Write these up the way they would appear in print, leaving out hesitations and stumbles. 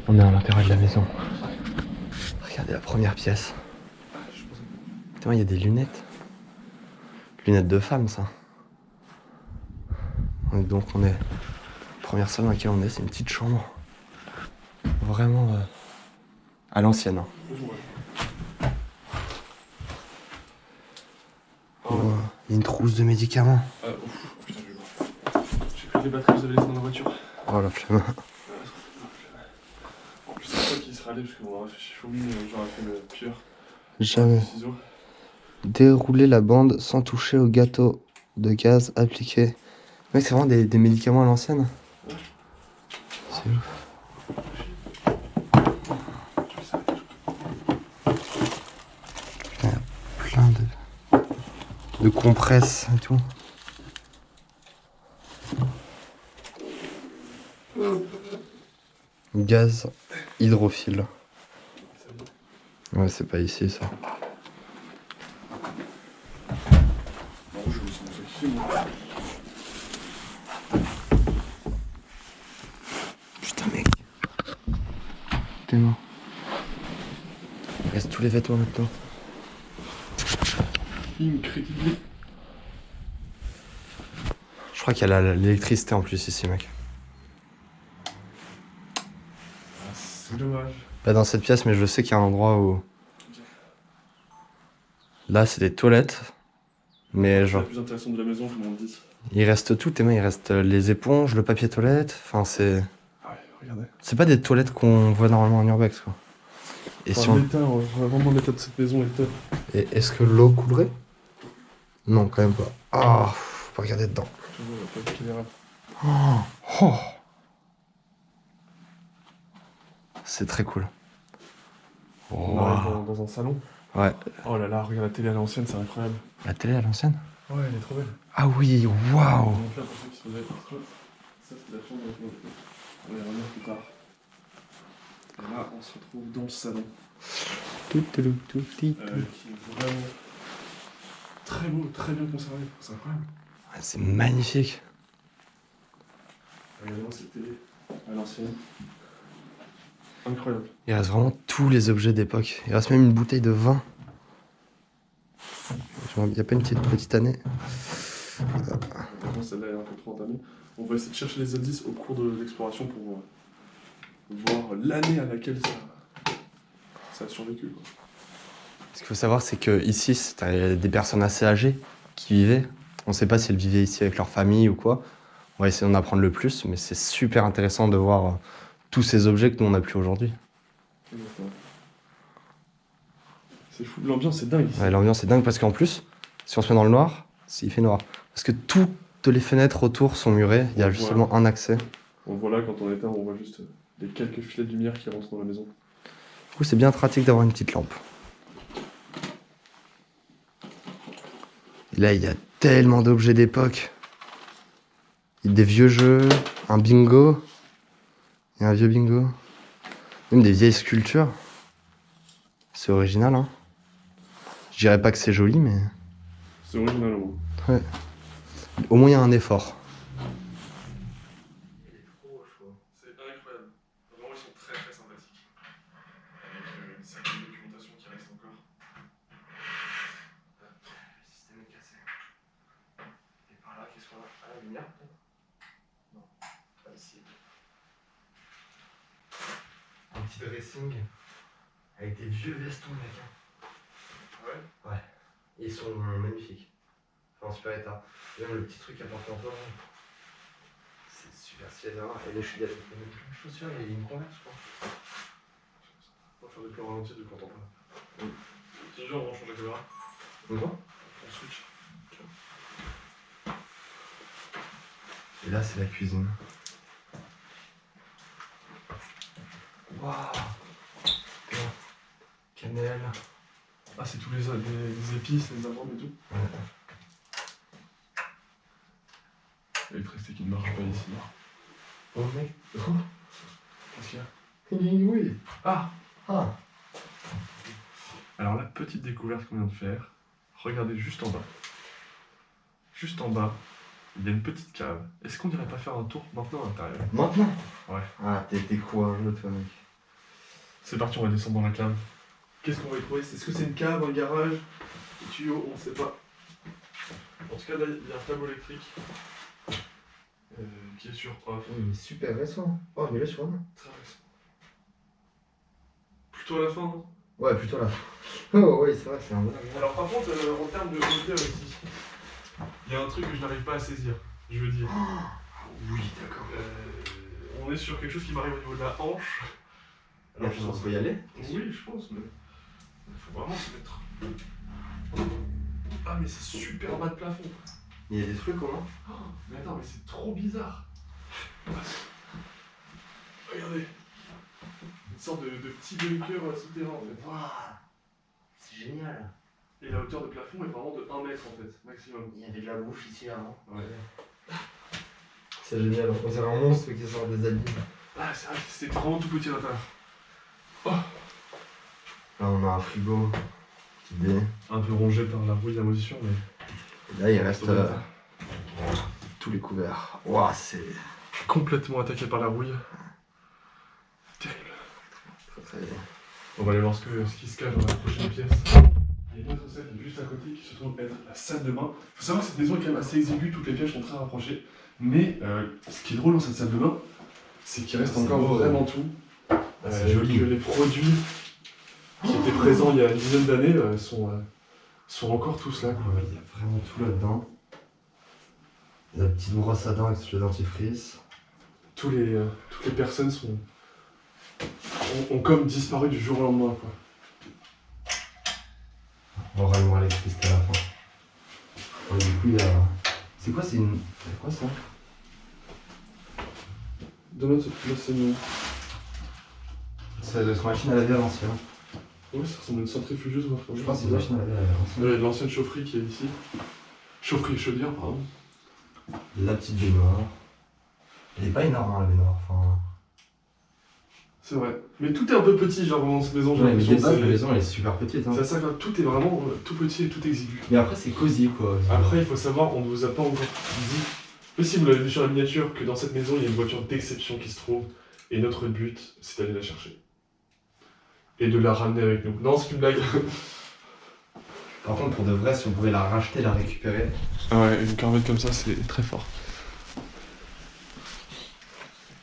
On est à l'intérieur de la maison. Regardez la première pièce. Putain, il y a des lunettes. Lunettes de femme, ça. Et donc on est... Première salle dans laquelle on est, c'est une petite chambre. Vraiment à l'ancienne. Hein. Oh, il y a une trousse de médicaments. Putain, je vais voir. J'ai pris les batteries, vous avez laissées dans la voiture. Oh la flemme. En plus, c'est pas qui serait allé parce qu'on aurait fait chaud, mais j'aurais fait le pire. Jamais. Ciseaux. Dérouler la bande sans toucher au gâteau de gaz appliqué. Mec, c'est vraiment des médicaments à l'ancienne. Ouais. C'est ouf. Il y a plein de compresses et tout. Gaz hydrophile. Ouais, c'est pas ici ça. Non, je me sens ici, moi. Putain, mec. T'es mort. Il reste tous les vêtements maintenant. Incroyable. Je crois qu'il y a l'électricité en plus ici, mec. C'est dommage. Pas dans cette pièce, mais je sais qu'il y a un endroit où... Là, c'est des toilettes. Mais C'est genre... la plus intéressante de la maison, comme on le dit. Il reste tout, tes mains, il reste les éponges, le papier toilette. Enfin, c'est... Ah ouais, regardez. C'est pas des toilettes qu'on voit normalement en urbex, quoi. Et Enfin, si on... l'état, vraiment l'état de cette maison est top. Et est-ce que l'eau coulerait? Non, quand même pas. Ah, faut pas regarder dedans. Tu vois, il y a pas de caméra. Oh. C'est très cool. On arrive dans un salon. Ouais. Oh là là, regarde la télé à l'ancienne, c'est incroyable. La télé à l'ancienne? Ouais, elle est trop belle. Ah oui, waouh. Donc là, pour ceux qui se posaient la question, ça c'est la chambre avec mon épouse. On va y revenir plus tard. Et là, on se retrouve dans le salon. Qui est vraiment très beau, très bien conservé. C'est incroyable. Ouais, c'est magnifique. Regardez-moi cette télé à l'ancienne. Incroyable. Il reste vraiment tous les objets d'époque. Il reste même une bouteille de vin. Il n'y a pas une petite année. Maintenant, celle-là est un peu trop entamée. On va essayer de chercher les indices au cours de l'exploration pour voir l'année à laquelle ça a survécu. Quoi. Ce qu'il faut savoir, c'est que ici, c'était des personnes assez âgées qui vivaient. On ne sait pas si elles vivaient ici avec leur famille ou quoi. On va essayer d'en apprendre le plus, mais c'est super intéressant de voir tous ces objets que nous, on n'a plus aujourd'hui. Exactement. C'est fou, l'ambiance est dingue ici. Ouais, l'ambiance est dingue parce qu'en plus, si on se met dans le noir, il fait noir. Parce que toutes les fenêtres autour sont murées, il y a juste seulement un accès. On voit là, quand on éteint, on voit juste les quelques filets de lumière qui rentrent dans la maison. Du coup, c'est bien pratique d'avoir une petite lampe. Et là, il y a tellement d'objets d'époque. Il y a des vieux jeux, un bingo. Il y a un vieux bingo. Même des vieilles sculptures. C'est original, hein. Je dirais pas que c'est joli, mais... C'est original au moins. Ouais. Au moins, il y a un effort. C'est incroyable. Vraiment, ils sont très très sympathiques. Avec une certaine documentation qui reste encore. Le système est cassé. Et par là, qu'est-ce qu'on a? Ah, la lumière, peut-être? Non, pas ici. Un petit dressing avec des vieux vestons, mec. Ouais. Ouais. Ils sont magnifiques. Enfin, en super état. Et même le petit truc à porter en toi. C'est super stylé d'avoir. Et les chaussures, il y a une converse, je crois. On va faire des plans ralentis de quand on parle. Si genre, on change la caméra. On voit? On switch. Et là, c'est la cuisine. Waouh! Cannelle. Ah, c'est tous les épices, les amandes et tout. Ouais. L'électricité qui ne marche pas ici. Oh mec. Qu'est-ce qu'il y a? Oui. Ah! Ah. Alors la petite découverte qu'on vient de faire, regardez juste en bas. Juste en bas, il y a une petite cave. Est-ce qu'on n'irait pas faire un tour maintenant à l'intérieur? Maintenant? Ouais. Ah, t'es courageux, toi, mec. C'est parti, on va descendre dans la cave. Qu'est-ce qu'on va y trouver? Est-ce que c'est une cave, un garage, des tuyaux? On sait pas. En tout cas, là, il y a un câble électrique qui est sur off. Oui, mais super récent. Oh, mais là, sur moi. Très récent. Plutôt à la fin, non? Ouais, plutôt là. Oh, oui, c'est vrai, c'est un bon. Alors, par contre, en termes de hauteur ici, il y a un truc que je n'arrive pas à saisir, je veux dire. Oui, d'accord. On est sur quelque chose qui m'arrive au niveau de la hanche. Alors, je pense qu'on peut y aller. Oui, je pense, mais il faut vraiment se mettre. Ah, mais c'est super bas de plafond. Il y a des trucs, comment? Oh, mais attends, mais c'est trop bizarre. Regardez. Une sorte de petit bunker souterrain en fait. Waouh, c'est génial. Et la hauteur de plafond est vraiment de 1 mètre en fait, maximum. Il y avait de la bouffe ici avant. Ouais. C'est génial, on dirait un monstre qui sort des abîmes. Ah, c'est vrai que c'était vraiment tout petit à l'intérieur. Oh. Là, on a un frigo. Petite idée. Un peu rongé par la rouille de la moisissure, mais. Et là, il reste tous les couverts. Waouh, c'est complètement attaqué par la rouille. Terrible. très très. On va aller voir ce qui se cache dans la prochaine pièce. Il y a une autre salle juste à côté qui se trouve être la salle de bain. Il faut savoir que cette maison est quand même assez exiguë, toutes les pièces sont très rapprochées. Mais ce qui est drôle dans cette salle de bain, c'est qu'il reste encore beau, vraiment tout. C'est joli. Que les produits qui étaient présents il y a une dizaine d'années sont encore tous là. Quoi. Il y a vraiment tout là-dedans. La petite brosse à dents avec le dentifrice. Toutes les personnes ont comme disparu du jour au lendemain. Quoi. On va rallumer l'électricité à la fin. Ouais, du coup, il y a. C'est quoi, c'est une. C'est quoi ça? Donne-moi c'est une. Ça doit être une machine à laver à l'ancienne. Ouais, ça ressemble à une centrifugeuse. Je pense que c'est une machine à laver à l'ancienne. Il y a de l'ancienne chaufferie qui est ici. Chaufferie et chaudière, pardon. La petite baignoire. Elle est pas énorme, hein, la baignoire. Enfin. C'est vrai. Mais tout est un peu petit, genre dans cette maison. Ouais, mais j'ai de base, la maison elle est super petite. Hein. C'est ça, tout est vraiment tout petit et tout exigu. Mais après, c'est cosy quoi. Après, il faut savoir, on ne vous a pas encore dit, mais si vous l'avez vu sur la miniature, que dans cette maison, il y a une voiture d'exception qui se trouve. Et notre but, c'est d'aller la chercher. Et de la ramener avec nous. Non, c'est une blague. Par contre, pour de vrai, si on pouvait la racheter, la récupérer. Ah ouais, une corvette comme ça, c'est très fort.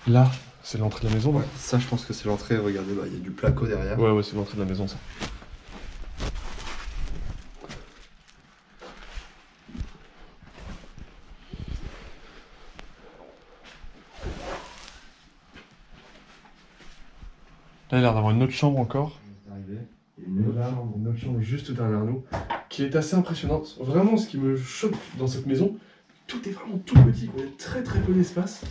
Là, c'est l'entrée de la maison, Ouais, ça, je pense que c'est l'entrée. Regardez, il y a du placo derrière. Ouais, c'est l'entrée de la maison, ça. Là, il a l'air d'avoir une autre chambre encore. Une autre chambre juste derrière nous, qui est assez impressionnante. Vraiment, ce qui me choque dans cette maison, tout est vraiment tout petit, il y a très très peu d'espace.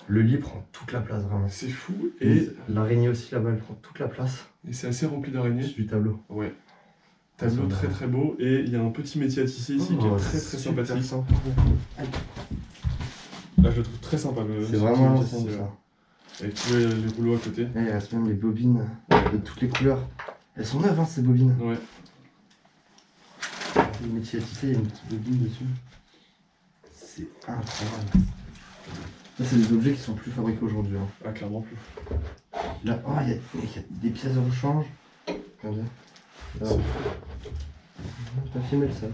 Le lit prend toute la place, vraiment. C'est fou. Et l'araignée aussi, là-bas, elle prend toute la place. Et c'est assez rempli d'araignées. Du tableau. Ouais. Tableau très très beau. Et il y a un petit métier à tisser ici qui est très très sympathique. Là, je le trouve très sympa. C'est vraiment l'ancienne, ça. Avec tous les rouleaux à côté. Là, il reste même les bobines de toutes les couleurs. Elles sont neuves, hein, ces bobines. Ouais. Le métier à tisser, il y a une petite bobine dessus. C'est incroyable. Ça, c'est des objets qui sont plus fabriqués aujourd'hui. Hein. Ah, clairement plus. Là, oh, il y a des pièces de rechange. Regardez. Là, t'as filmé le salon.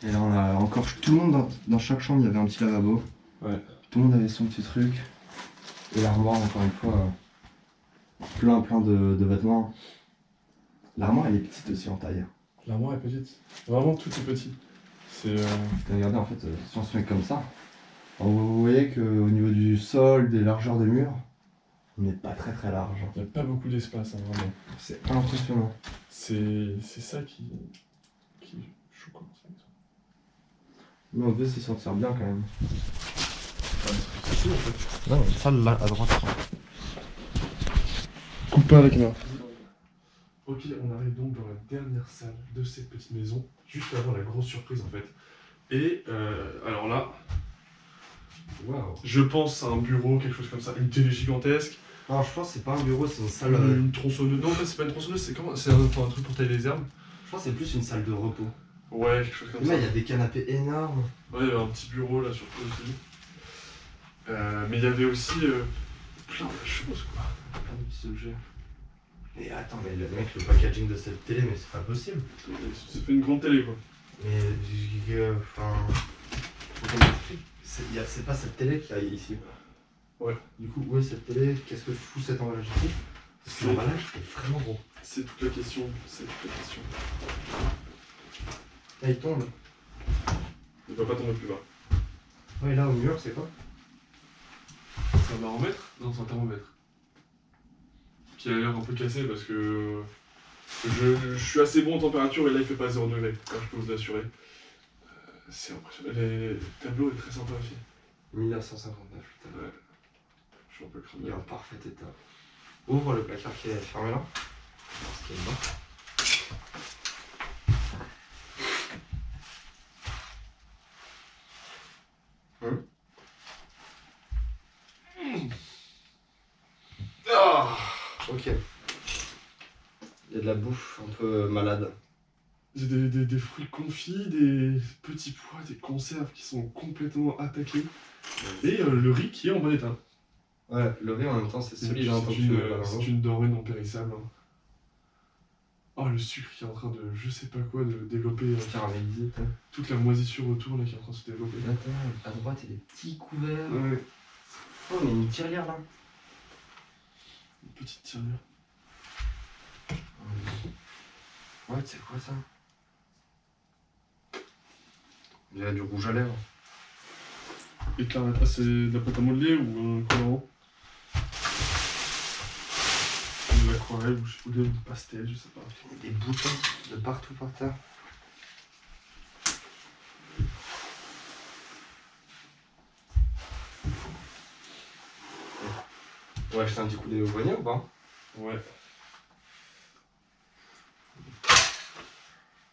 Et là, on a encore tout le monde dans chaque chambre, il y avait un petit lavabo. Ouais. Tout le monde avait son petit truc. Et l'armoire, encore une fois, plein de vêtements. L'armoire, elle est petite aussi en taille. L'armoire est petite. Vraiment, tout est petit. C'est. Regardez, en fait, si on se met comme ça, vous voyez qu'au niveau du sol, des largeurs des murs, on n'est pas très très large. Il n'y a pas beaucoup d'espace, hein, vraiment. C'est impressionnant. C'est ça qui est choquant. Mais on devait s'y sentir bien quand même. C'est chaud en fait. Non, une salle là, à droite. Coupe pas la caméra. Ok, on arrive donc dans la dernière salle de cette petite maison, juste avant la grosse surprise en fait. Et alors là, Waouh. je pense à un bureau, quelque chose comme ça, une télé gigantesque. Non, je pense que c'est pas un bureau, c'est une salle. Une tronçonneuse. Non, en fait, c'est pas une tronçonneuse, c'est comment? C'est un truc pour tailler les herbes. Je pense que c'est plus une salle de repos. Ouais, quelque chose comme Là, ça. il y a des canapés énormes. Ouais, il y avait un petit bureau là surtout aussi. Mais il y avait aussi plein de choses, quoi. Plein de petits objets. Mais attends, mais le mec, le packaging de cette télé, mais c'est pas possible. Ça fait une grande télé, quoi. Mais, enfin... c'est pas cette télé qu'il y a ici. Ouais. Du coup, où est cette télé? Qu'est-ce que fout cet emballage ici? Parce que l'emballage est vraiment gros. C'est toute la question, c'est toute la question. Là, il tombe. Il va pas tomber plus bas. Ouais, là, au mur, c'est quoi? C'est un baromètre? Non, c'est un thermomètre. Qui a l'air un peu cassé parce que je suis assez bon en température et là il fait pas 0 degré, je peux vous l'assurer. C'est impressionnant. Le tableau est très sympa aussi. 1959, putain. Ouais. Je suis un peu cramé. Il est en parfait état. Ouvre le placard qui est fermé là. Ce qui est bon. Ah, ok. Il y a de la bouffe un peu malade. J'ai des fruits confits, des petits pois, des conserves qui sont complètement attaqués. Et le riz qui est en bon état. Ouais, le riz en même temps c'est solide. C'est une denrée non périssable. Oh, le sucre qui est en train de, je sais pas quoi, de développer. Caramélisé. Toute la moisissure autour là qui est en train de se développer. Attends, à droite il y a des petits couverts. Ouais. Oh, mais une tirelire là. Une petite tirelire. Ouais, c'est quoi ça? Il y a du rouge à lèvres. Éclairette. Ah, c'est de la pâte à modeler ou un colorant? De l'aquarelle ou de pastel, je sais pas. Il y a des boutons de partout par terre. On va acheter un petit coup d'œil au grenier ou pas? Ouais.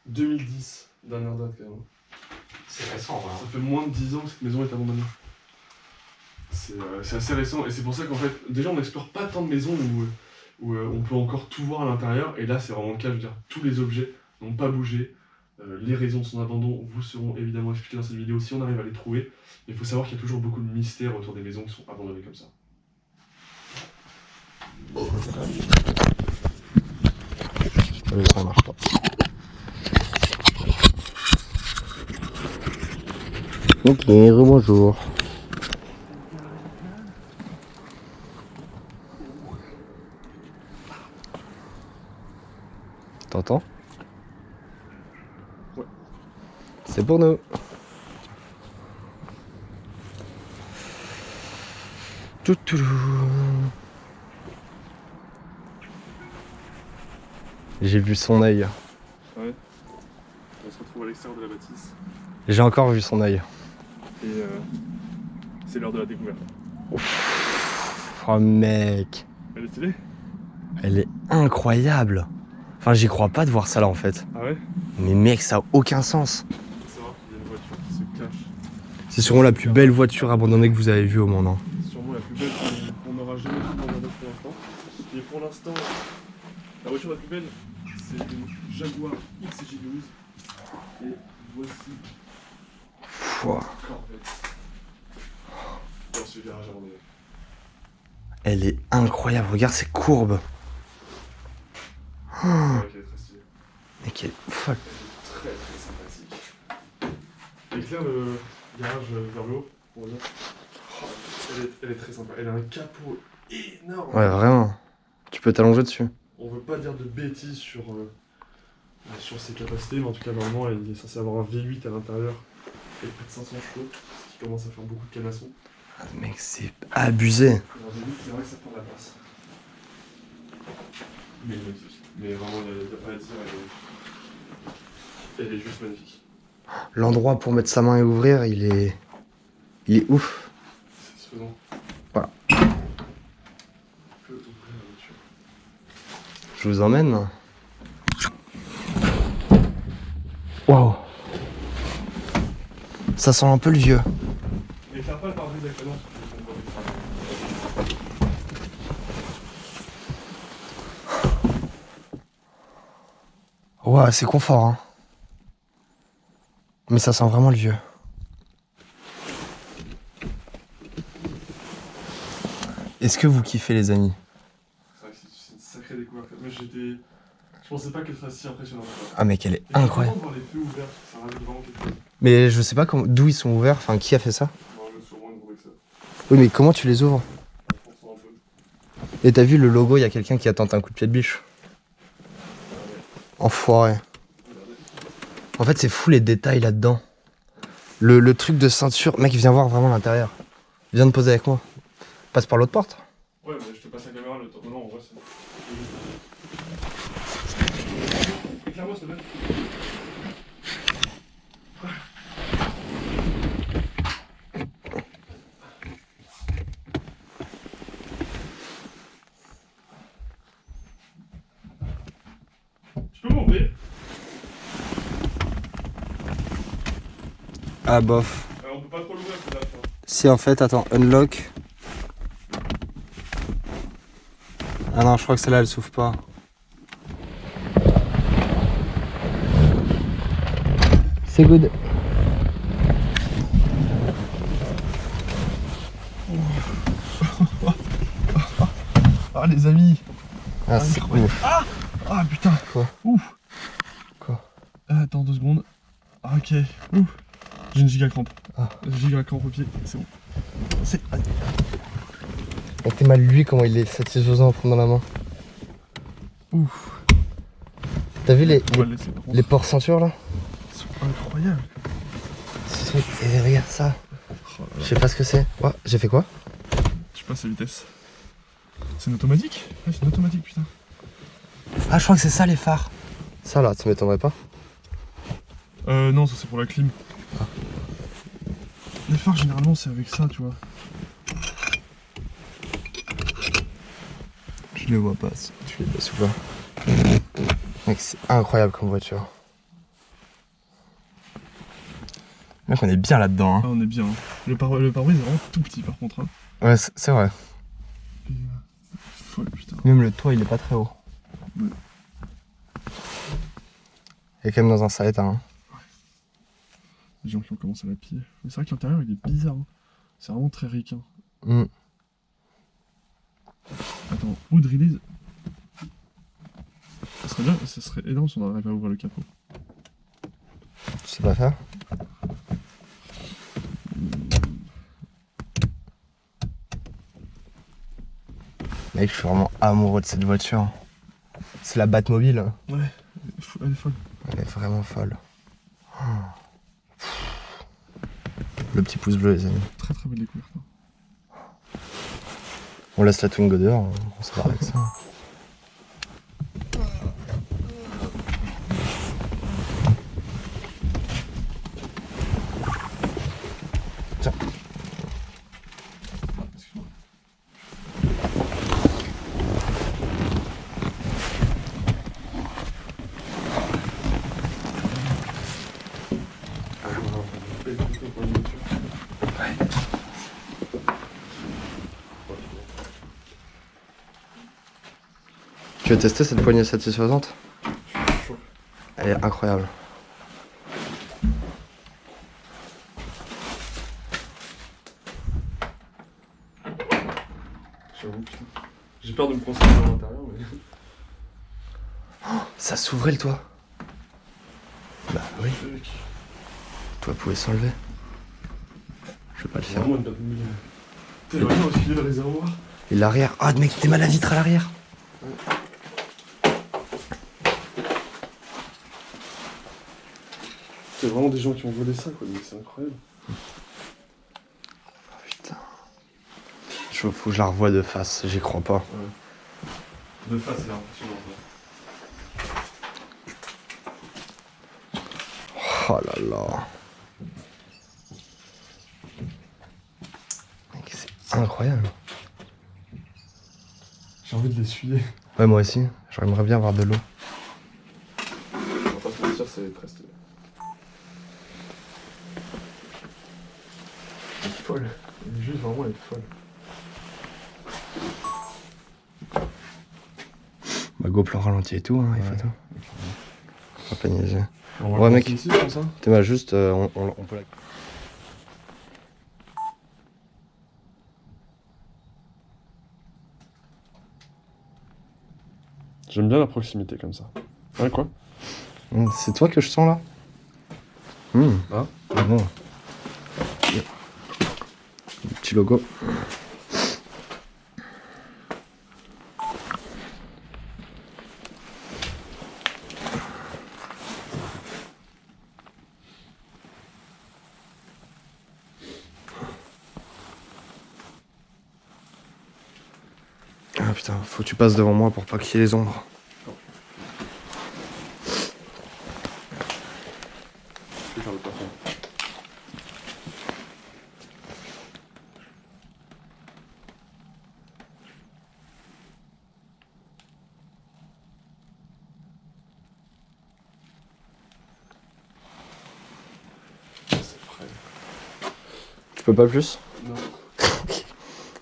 2010, dernière date quand même. C'est récent, voilà. Ça fait moins de 10 ans que cette maison est abandonnée. C'est assez récent et c'est pour ça qu'en fait, déjà on n'explore pas tant de maisons où on peut encore tout voir à l'intérieur et là c'est vraiment le cas, je veux dire, tous les objets n'ont pas bougé. Les raisons de son abandon vous seront évidemment expliquées dans cette vidéo si on arrive à les trouver. Mais il faut savoir qu'il y a toujours beaucoup de mystères autour des maisons qui sont abandonnées comme ça. Ça marche pas. Ok, rebonjour. T'entends? Ouais. C'est pour nous. Toutoulou. J'ai vu son œil. Ouais. On se retrouve à l'extérieur de la bâtisse. J'ai encore vu son œil. Et c'est l'heure de la découverte. Oh mec. Elle est stylée? Elle est incroyable. Enfin, j'y crois pas de voir ça là en fait. Ah ouais? Mais mec, ça a aucun sens. Il faut savoir qu'il y a une voiture qui se cache. C'est sûrement la plus belle voiture abandonnée que vous avez vue au monde. Hein. C'est sûrement la plus belle qu'on aura jamais vue dans un autre pour l'instant. Et pour l'instant, la voiture la plus belle, c'est une Jaguar XJ12. Et voici Corvette. Dans ce garage abandonné. Elle est incroyable, regarde ses courbes. C'est vrai qu'elle est très stylée. Mec, elle est folle. Elle est très sympathique. Éclaire le garage vers le haut, on va dire. Oh, elle est très sympa. Elle a un capot énorme. Ouais, vraiment. Tu peux t'allonger dessus. On veut pas dire de bêtises sur ses capacités, mais en tout cas, normalement, il est censé avoir un V8 à l'intérieur et près de 500 chevaux, ce qui commence à faire beaucoup de canasson. Ah, mec, c'est abusé. Alors, V8, c'est vrai que ça prend de la place. Mais magnifique. Mais vraiment, il n'y a pas à dire, elle est juste magnifique. L'endroit pour mettre sa main et ouvrir, il est ouf. Satisfaisant. Voilà. On peut ouvrir la voiture. Je vous emmène. Waouh. Ça sent un peu le vieux. N'éclaire pas le pare-brise avec la lampe. Ouais, c'est confort, hein. Mais ça sent vraiment le vieux. Est-ce que vous kiffez les amis? C'est vrai que c'est une sacrée découverte. Moi j'étais... Je pensais pas qu'elle fasse si impressionnante. Ah mec, elle est Et incroyable. je suis content de voir les feux ouverts, parce que ça rajoute vraiment quelque chose. Mais je sais pas d'où ils sont ouverts, enfin qui a fait ça? Bon, je me suis au moins trouvé que ça. Oui mais comment tu les ouvres? Franchement, un peu. Et t'as vu le logo, il y a quelqu'un qui a tenté un coup de pied de biche. Enfoiré. En fait c'est fou les détails là-dedans. Le truc de ceinture, mec viens voir vraiment l'intérieur. Viens te poser avec moi. Passe par l'autre porte. Ouais, mais je te passe la caméra le temps. Non, en vrai, c'est. Éclaire-moi, s'il te plaît. Tu peux m'ouvrir? Ah bof. On peut pas trop l'ouvrir, c'est là, tu vois. Si en fait, attends, unlock. Ah non, je crois que celle-là elle s'ouvre pas. C'est good. Ah, les amis! Ah, c'est incroyable. ouf. Ah putain! Quoi? Ouf! Quoi? Attends 2 secondes. Ah, ok. Ouf! J'ai une giga crampe. Ah. Giga crampe au pied, c'est bon. C'est. Mec, t'es mal lui comment il est satisfaisant à prendre dans la main. Ouf! T'as vu On va le laisser, par contre. les ports ceinture là? Ils sont incroyables! Ce truc, et regarde ça. Oh là Je là. sais pas ce que c'est. Ouais, j'ai fait quoi? Je passe à vitesse. C'est une automatique? Ouais, c'est une automatique, putain. Ah, je crois que c'est ça les phares. Ça là, ça m'étonnerait pas. Non, ça c'est pour la clim. Ah. Les phares, généralement, c'est avec ça, tu vois. Je les vois pas. Tu les baisses ou pas? Mec, c'est incroyable comme voiture. Mec, on est bien là-dedans. Hein. Ah, on est bien. Hein. Le pare-brise est vraiment tout petit, par contre. Hein. Ouais, c'est vrai. Et, folle, putain. Même le toit, il est pas très haut. Ouais. Il est quand même dans un sale état. Hein. Les gens qui ont commencé à la piller. Mais c'est vrai que l'intérieur, il est bizarre. Hein. C'est vraiment très ricain. Mm. Attends, wood release. Ça serait bien, ça serait énorme si on arrive à ouvrir le capot. Tu sais pas faire? Mec, je suis vraiment amoureux de cette voiture. C'est la Batmobile. Ouais, elle est folle. Elle est vraiment folle. Oh. Le petit pouce bleu, les amis. Très très belle découverte. Hein. On laisse la Twingo dehors, on se barre avec ça. Tiens. Excuse-moi. Tu veux tester cette poignée satisfaisante? Chaud. Elle est incroyable. J'avoue, putain. J'ai peur de me concentrer à l'intérieur, mais. Ça s'ouvrait le toit. Bah oui, le toit pouvait s'enlever. Je vais pas le C'est faire. vraiment une Batmobile. T'es vraiment au milieu de réservoir. Et l'arrière. Ah mec, t'es mal à vitre à l'arrière. C'est vraiment des gens qui ont volé ça, quoi. Mais c'est incroyable. Oh, putain. Faut que je la revoie de face, j'y crois pas. Ouais. De face, c'est impressionnant. Oh là là. Mec, c'est incroyable. J'ai envie de l'essuyer. Ouais, moi aussi. J'aimerais bien avoir de l'eau. On va pas se mentir, c'est très stylé. Elle est folle. Elle est juste vraiment, elle est folle. Bah, go plan ralenti et tout, hein, il faut Ouais. tout. On va pas niaiser. On va Ouais, le mec. lancer ici, je pense, hein. T'es mal juste, on peut la. J'aime bien la proximité comme ça. Ouais, quoi? C'est toi que je sens là? Hein? Bon. Petit logo. Ah putain, faut que tu passes devant moi pour pas qu'il y ait les ombres. Je vais faire le plafond. C'est frais. Tu peux pas plus? Non.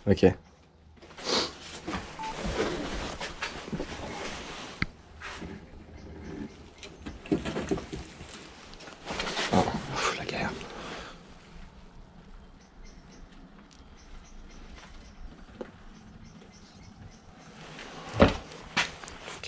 Ok.